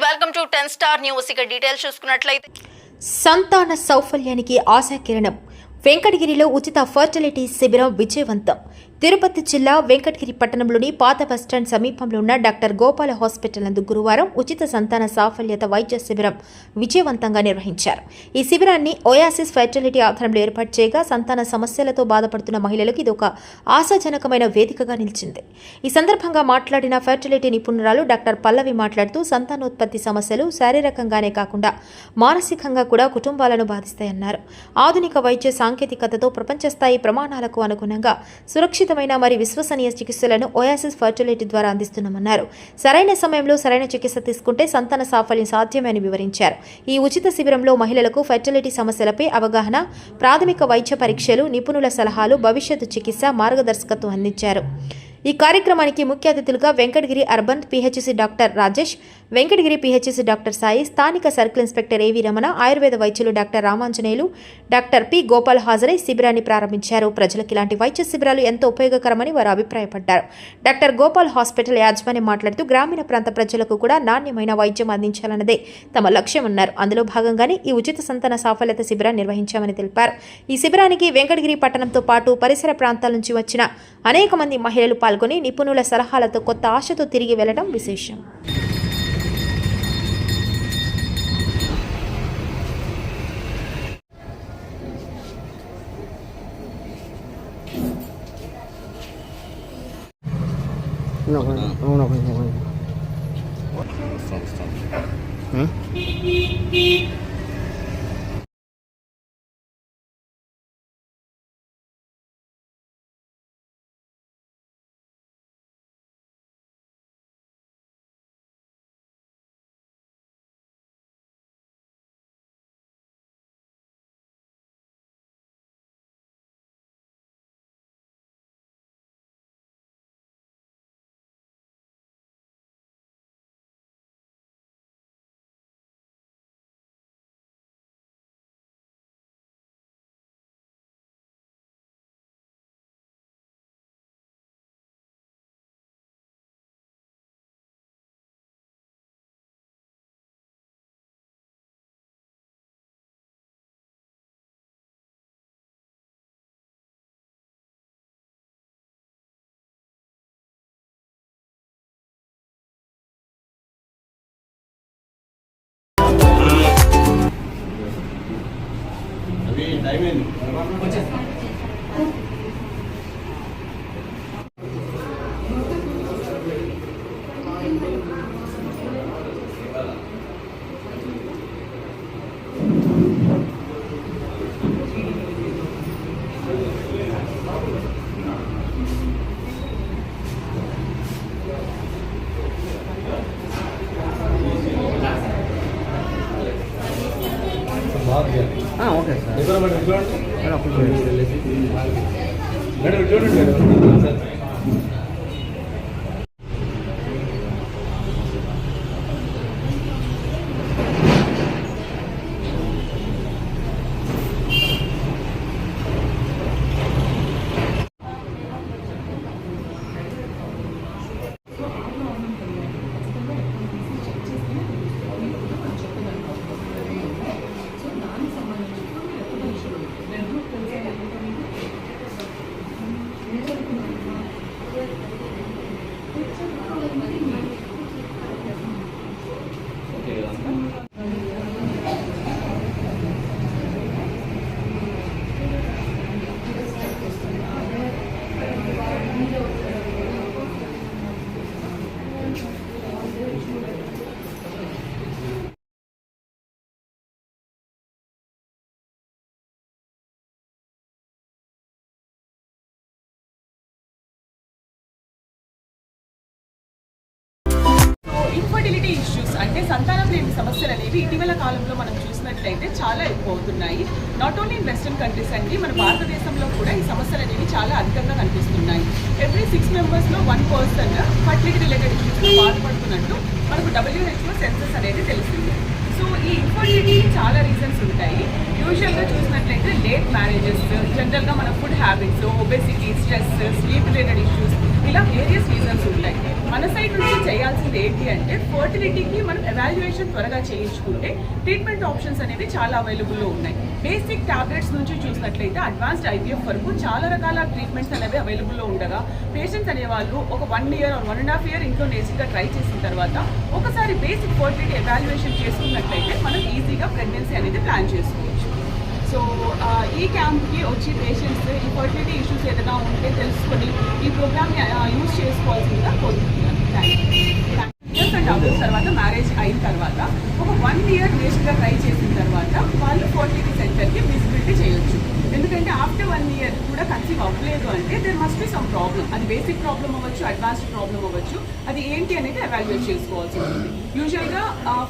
Welcome to 10 star news. ఇక details చూసుకున్నట్లయితే సంతాన సౌఫల్యానికి ఆశాకిరణం. వెంకటగిరిలో ఉచిత ఫర్టిలిటీ శిబిరం విజయవంతం. తిరుపతి జిల్లా వెంకటగిరి పట్టణంలోని పాత బస్టాండ్ సమీపంలో ఉన్న డాక్టర్ గోపాల హాస్పిటల్ నందు గురువారం ఉచిత సంతాన సాఫల్యత వైద్య శిబిరం విజయవంతంగా నిర్వహించారు. ఈ శిబిరాన్ని ఓయాసిస్ ఫర్టిలిటీ ఆధ్వర్యంలో ఏర్పాటు చేయగా సంతాన సమస్యలతో బాధపడుతున్న మహిళలకు ఇది ఒక ఆశాజనకమైన వేదికగా నిలిచింది. ఈ సందర్భంగా మాట్లాడిన ఫర్టిలిటీ నిపుణురాలు డాక్టర్ పల్లవి మాట్లాడుతూ సంతానోత్పత్తి సమస్యలు శారీరకంగానే కాకుండా మానసికంగా కూడా కుటుంబాలను బాధిస్తాయన్నారు. ఆధునిక వైద్య సాంకేతికతతో ప్రపంచ స్థాయి ప్రమాణాలకు అనుగుణంగా సురక్షితమైన మరియు విశ్వసనీయ చికిత్సలను ఓయాసిస్ ఫర్టిలిటీ ద్వారా అందిస్తున్నామన్నారు. సరైన సమయంలో సరైన చికిత్స తీసుకుంటే సంతాన సాఫల్యం సాధ్యమని వివరించారు. ఈ ఉచిత శిబిరంలో మహిళలకు ఫర్టిలిటీ సమస్యలపై అవగాహన, ప్రాథమిక వైద్య పరీక్షలు, నిపుణుల సలహాలు, భవిష్యత్తు చికిత్స మార్గదర్శకత్వం అందించారు. ఈ కార్యక్రమానికి ముఖ్య అతిథులుగా Venkatagiri urban PHC doctor Rajesh, Venkatagiri PHC doctor Sai, స్థానిక సర్కిల్ ఇన్స్పెక్టర్ ఏవి రమణ, ఆయుర్వేద వైద్యులు doctor Ramanjaneyulu, doctor P Gopal హాజరై శిబిరాన్ని ప్రారంభించారు. ప్రజలకు ఇలాంటి వైద్య శిబిరాలు ఎంతో ఉపయోగకరమని వారు అభిప్రాయపడ్డారు. డాక్టర్ గోపాల్ హాస్పిటల్ యాజమాన్యం మాట్లాడుతూ గ్రామీణ ప్రాంత ప్రజలకు కూడా నాణ్యమైన వైద్యం అందించాలన్నదే తమ లక్ష్యమన్నారు. అందులో భాగంగానే ఈ ఉచిత సంతాన సాఫల్యత శిబిరాన్ని నిర్వహించామని తెలిపారు. ఈ శిబిరానికి వెంకటగిరి పట్టణంతో పాటు పరిసర ప్రాంతాల నుంచి వచ్చిన అనేక మంది మహిళలు పాల్గొని నిపుణుల సలహాలతో కొత్త ఆశతో తిరిగి వెళ్లడం విశేషం. ఓకే సార్ ఇన్ఫర్టిలిటీ ఇష్యూస్ అంటే సంతానం లేని సమస్యలు అనేవి ఇటీవల కాలంలో మనం చూసినట్లయితే చాలా ఎక్కువ అవుతున్నాయి. Not only in western countries అండి, మన భారతదేశంలో కూడా ఈ సమస్యలు అనేవి చాలా అధికంగా కనిపిస్తున్నాయి. ఎవ్రీ 6 మెంబర్స్లో 1 పర్సన్ ఫర్టిలిటీ రిలేటెడ్ ఇష్యూస్తో బాధపడుతున్నట్టు మనకు WHO సెన్సస్ అనేది తెలిసింది. సో ఈ ఇన్ఫర్టిలిటీకి చాలా రీజన్స్ ఉంటాయి. యూజువల్గా చూసినట్లయితే లేట్ మ్యారేజెస్, జనరల్గా మన food habits, obesity, stress, sleep related issues, ఇలా వేరియస్ రీజన్స్ ఉంటాయి. మన సైడ్ నుంచి చేయాల్సింది ఏంటి అంటే ఫర్టిలిటీకి మనం ఎవాల్యుయేషన్ త్వరగా చేయించుకుంటే ట్రీట్మెంట్ ఆప్షన్స్ అనేవి చాలా అవైలబుల్లో ఉన్నాయి. బేసిక్ టాబ్లెట్స్ నుంచి చూసినట్లయితే అడ్వాన్స్డ్ IVF వరకు చాలా రకాల ట్రీట్మెంట్స్ అనేవి అవైలబుల్లో ఉండగా పేషెంట్స్ అనేవాళ్ళు ఒక 1 year or 1.5 year ఇంట్లో బేసిక్గా ట్రై చేసిన తర్వాత ఒకసారి బేసిక్ ఫర్టిలిటీ ఎవాల్యుయేషన్ చేసుకున్నట్లయితే మనం ఈజీగా ప్రెగ్నెన్సీ అనేది ప్లాన్ చేసుకోవచ్చు. సో ఈ క్యాంప్కి వచ్చి పేషెంట్స్ ఈ ఫర్టిలిటీ ఇష్యూస్ ఏదైనా ఉంటే తెలుసుకొని ఈ ప్రోగ్రామ్ని యూజ్ చేసుకోవాల్సిందిగా కోరుకుంటున్నాను. తర్వాత మ్యారేజ్ అయిన తర్వాత ఒక 1 year బేసిక్గా ట్రై చేసిన తర్వాత వాళ్ళు ఫర్టిలిటీ సెంటర్కి విజిబిలిటీ చేయొచ్చు. ఎందుకంటే ఆఫ్టర్ 1 year కూడా కన్సీవ్ అవ్వలేదు అంటే there must be some problem. అది బేసిక్ ప్రాబ్లమ్ అవ్వచ్చు, అడ్వాన్స్డ్ ప్రాబ్లమ్ అవ్వచ్చు. అది ఏంటి అనేది ఎవాల్యుయేట్ చేసుకోవాల్సి ఉంటుంది. యూజువల్గా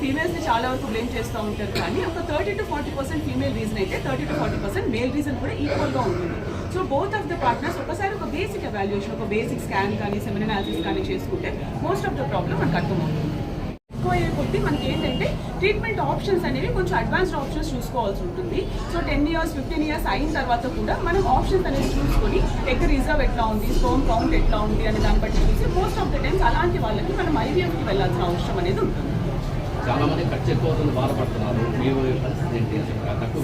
ఫీమేల్స్ని చాలా వరకు బ్లేమ్ చేస్తూ ఉంటారు, కానీ ఒక 30 to 40% ఫీమేల్ రీజన్ అయితే 30 to 40% మేల్ రీజన్ కూడా ఈక్వల్గా ఉంటుంది. So both of the partners ఒకసారి ఒక బేసిక్ ఎవాల్యుయేషన్, ఒక బేసిక్ స్కాన్ కానీ సెమినల్ అనాలిసిస్ కానీ చేసుకుంటే మోస్ట్ ఆఫ్ ద ప్రాబ్లమ్ మనకు అర్థమవుతుంది. ఎక్కువ అయ్యే కొద్దీ మనకి ఏంటంటే ట్రీట్మెంట్ ఆప్షన్స్ అనేవి కొంచెం అడ్వాన్స్డ్ ఆప్షన్స్ చూసుకోవాల్సి ఉంటుంది. సో 10 years 15 years అయిన తర్వాత కూడా మనం ఆప్షన్స్ అనేది చూసుకొని ఎగ్ రిజర్వ్ ఎట్లా ఉంది, స్టోన్ కౌంట్ ఎట్లా ఉంది అనే దాన్ని బట్టి చూసి మోస్ట్ ఆఫ్ ద టైమ్స్ అలాంటి వాళ్ళకి మనం IVFకి వెళ్ళాల్సిన అవసరం అనేది ఉంటుంది. చాలా మంది ఖర్చు ఎక్కువ అవుతుంది, బాధపడుతున్నారు. మీ పరిస్థితి ఏంటి?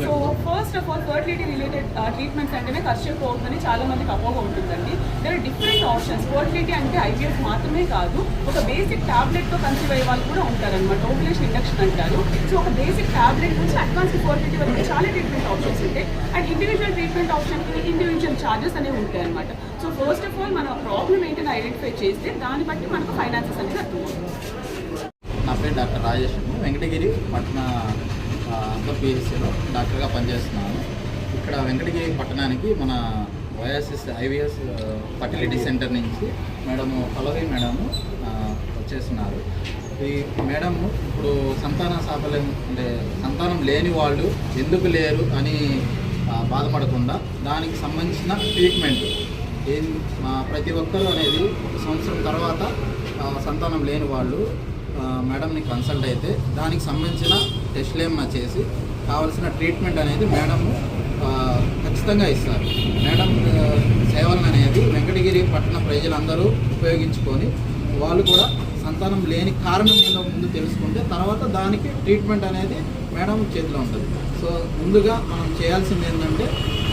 So first of all fertility related treatments అంటేనే ఖర్చు ఎక్కువ అవుతుందని చాలా మందికి అపోహ ఉంటుందండి. There are different options. Fertility అంటే IVF మాత్రమే కాదు, ఒక బేసిక్ టాబ్లెట్తో కన్సీవ్ అయ్యే వాళ్ళు కూడా ఉంటారనమాట. ఓవ్యులేషన్ ఇండక్షన్ అంటారు. సో ఒక బేసిక్ టాబ్లెట్ నుంచి అడ్వాన్స్ ఫర్టిలిటీ వరకు చాలా ట్రీట్మెంట్ ఆప్షన్స్ ఉంటాయి. అండ్ ఇండివిజువల్ ట్రీట్మెంట్ ఆప్షన్కి ఇండివిజువల్ ఛార్జెస్ అనేవి ఉంటాయి అనమాట. సో ఫస్ట్ ఆఫ్ ఆల్ మన ప్రాబ్లమ్ ఏంటని ఐడెంటిఫై చేస్తే దాన్ని బట్టి మనకు ఫైనాన్సెస్ అనేది అర్థమవుతుంది. నా పేరు డాక్టర్ రాజేష్. వెంకటగిరి పట్టణ PHCలో డాక్టర్గా పనిచేస్తున్నాను. ఇక్కడ వెంకటగిరి పట్టణానికి మన YSS IVS ఫర్టిలిటీ సెంటర్ నుంచి పల్లవి మేడము వచ్చేస్తున్నారు. ఈ మేడం ఇప్పుడు సంతాన సాఫల్యం అంటే సంతానం లేని వాళ్ళు ఎందుకు లేరు అని బాధపడకుండా దానికి సంబంధించిన ట్రీట్మెంట్ ప్రతి ఒక్కరూ అనేది సంవత్సరం తర్వాత సంతానం లేని వాళ్ళు మేడంని కన్సల్ట్ అయితే దానికి సంబంధించిన టెస్ట్లు ఏమన్నా చేసి కావాల్సిన ట్రీట్మెంట్ అనేది మేడము ఖచ్చితంగా ఇస్తారు. మేడం సేవలను అనేది వెంకటగిరి పట్టణ ప్రజలందరూ ఉపయోగించుకొని వాళ్ళు కూడా సంతానం లేని కారణం ఏదో ముందు తెలుసుకుంటే తర్వాత దానికి ట్రీట్మెంట్ అనేది మేడం చేతిలో ఉంటుంది. సో ముందుగా మనం చేయాల్సింది ఏంటంటే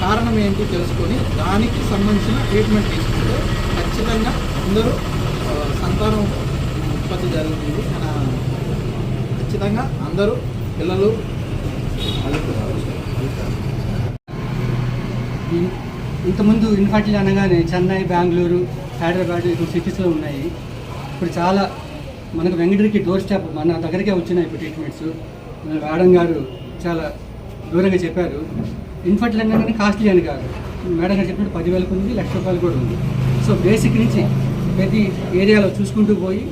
కారణం ఏంటి తెలుసుకొని దానికి సంబంధించిన ట్రీట్మెంట్ తీసుకుంటే ఖచ్చితంగా అందరూ సంతానం ఉత్పత్తి జరుగుతుంది. ఖచ్చితంగా అందరూ పిల్లలు ఇంతకుముందు ఇన్ఫర్టిలిటీ అనగానే చెన్నై, బెంగళూరు, హైదరాబాద్ ఇప్పుడు సిటీస్లో ఉన్నాయి. ఇప్పుడు చాలా మనకు వెంకటగిరికి డోర్ స్టెప్ మన దగ్గరికే వచ్చినాయి ఇప్పుడు ట్రీట్మెంట్స్. మేడం గారు చాలా దూరంగా చెప్పారు. ఇన్ఫర్టిలిటీ అనగానే కాస్ట్లీ అని కాదు, మేడం గారు చెప్పినట్టు 10,000 ఉంది, ₹1,00,000 కూడా ఉంది. సో బేసిక్ నుంచి ప్రతి ఏరియాలో చూసుకుంటూ పోయి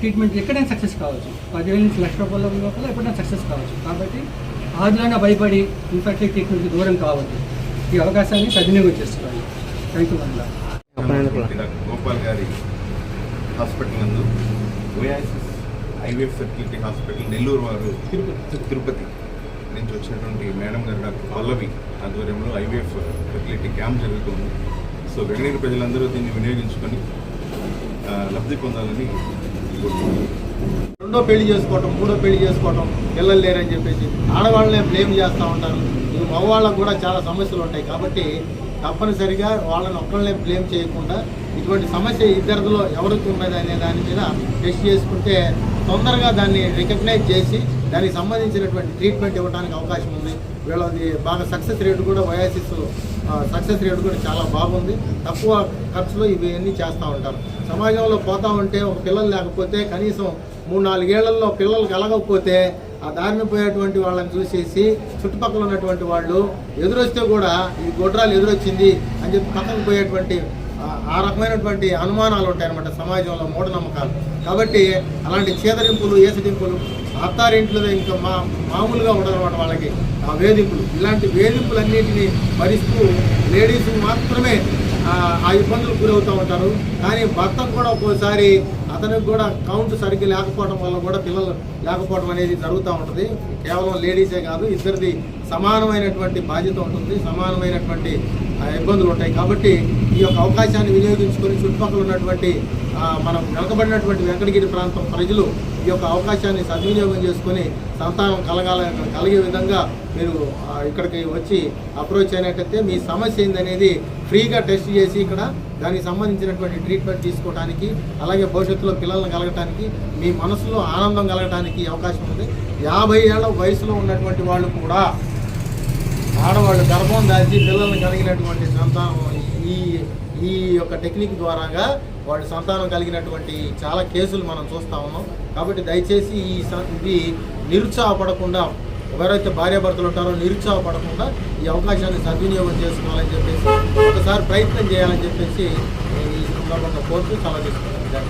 ట్రీట్మెంట్ ఎక్కడైనా సక్సెస్ కావచ్చు. 10,000 నుంచి ₹1,00,000 లోపల ఎప్పుడైనా సక్సెస్ కావచ్చు. కాబట్టి ఆదిలోనే భయపడి ఇన్ఫర్టిలిటీ ట్రీట్మెంట్కి దూరం కావద్దు. ఈ అవకాశాన్ని సద్వినియోగం చేసుకోవాలి. థ్యాంక్ యూ గోపాల్ గారి హాస్పిటల్ నందు OASIS IVF fertility hospital Nellore వారు తిరుపతి నుంచి వచ్చినటువంటి మేడం గారు డాక్టర్ పల్లవి ఆధ్వర్యంలో IVF ఫెర్టిలిటీ క్యాంప్ జరుగుతుంది. సో వెంకటగిరి ప్రజలందరూ దీన్ని వినియోగించుకొని లబ్ధి పొందాలని రెండో పెళ్లి చేసుకోవటం, మూడో పెళ్లి చేసుకోవటం, పిల్లలు లేరని చెప్పేసి ఆడవాళ్ళనే బ్లేమ్ చేస్తూ ఉంటారు. మగవాళ్ళకు కూడా చాలా సమస్యలు ఉంటాయి. కాబట్టి తప్పనిసరిగా వాళ్ళని ఒక్కళ్ళనే బ్లేమ్ చేయకుండా ఇటువంటి సమస్య ఇద్దరిలో ఎవరికి ఉన్నది అనే దాని మీద టెస్ట్ చేసుకుంటే తొందరగా దాన్ని రికగ్నైజ్ చేసి దానికి సంబంధించినటువంటి ట్రీట్మెంట్ ఇవ్వడానికి అవకాశం ఉంది. వీళ్ళది బాగా సక్సెస్ రేటు కూడా OASIS సక్సెస్ రేటు కూడా చాలా బాగుంది. తక్కువ ఖర్చులో ఇవన్నీ చేస్తూ ఉంటారు. సమాజంలో పోతూ ఉంటే ఒక పిల్లలు లేకపోతే కనీసం 3-4 ఏళ్లలో పిల్లలు కలగకపోతే ఆ దారిని పోయేటువంటి వాళ్ళని చూసేసి చుట్టుపక్కల ఉన్నటువంటి వాళ్ళు ఎదురొస్తే కూడా ఈ గొడ్రాలు ఎదురొచ్చింది అని చెప్పి పక్కకు పోయేటువంటి ఆ రకమైనటువంటి అనుమానాలు ఉంటాయన్నమాట సమాజంలో, మూఢనమ్మకాలు. కాబట్టి అలాంటి చేదరింపులు, ఏసడింపులు అత్తారింట్లో ఇంకా మామూలుగా ఉండదన్నమాట వాళ్ళకి ఆ వేధింపులు. ఇలాంటి వేధింపులన్నింటినీ భరిస్తూ లేడీస్ మాత్రమే ఆ ఇబ్బందులు గురవుతూ ఉంటారు. కానీ భర్తకు కూడా ఒక్కోసారి అతనికి కూడా కౌంట్ సరిగ్గా లేకపోవడం వల్ల కూడా పిల్లలు లేకపోవడం అనేది జరుగుతూ ఉంటుంది. కేవలం లేడీసే కాదు, ఇద్దరిది సమానమైనటువంటి బాధ్యత ఉంటుంది, సమానమైనటువంటి ఇబ్బందులు ఉంటాయి. కాబట్టి ఈ యొక్క అవకాశాన్ని వినియోగించుకొని చుట్టుపక్కల ఉన్నటువంటి మనం వెనకబడినటువంటి వెంకటగిరి ప్రాంతం ప్రజలు ఈ యొక్క అవకాశాన్ని సద్వినియోగం చేసుకొని సంతానం కలిగే విధంగా మీరు ఇక్కడికి వచ్చి అప్రోచ్ అయినట్టయితే మీ సమస్య ఏందనేది ఫ్రీగా టెస్ట్ చేసి ఇక్కడ దానికి సంబంధించినటువంటి ట్రీట్మెంట్ తీసుకోవడానికి, అలాగే భవిష్యత్తులో పిల్లలను కలగటానికి, మీ మనసులో ఆనందం కలగటానికి అవకాశం ఉంది. 50 ఏళ్ల వయసులో ఉన్నటువంటి వాళ్ళు కూడా ఆడవాళ్ళు గర్భం దాల్చి పిల్లలను కలిగినటువంటి సంతానం ఈ యొక్క టెక్నిక్ ద్వారాగా వాళ్ళు సంతానం కలిగినటువంటి చాలా కేసులు మనం చూస్తూ ఉన్నాం. కాబట్టి దయచేసి ఇది నిరుత్సాహపడకుండా, ఎవరైతే భార్యాభర్తలు ఉంటారో నిరుత్సాహపడకుండా ఈ అవకాశాన్ని సద్వినియోగం చేసుకోవాలని చెప్పేసి ఒకసారి ప్రయత్నం చేయాలని చెప్పేసి ఈ సందర్భంగా కోరుతూ చాలా తీసుకున్నాను.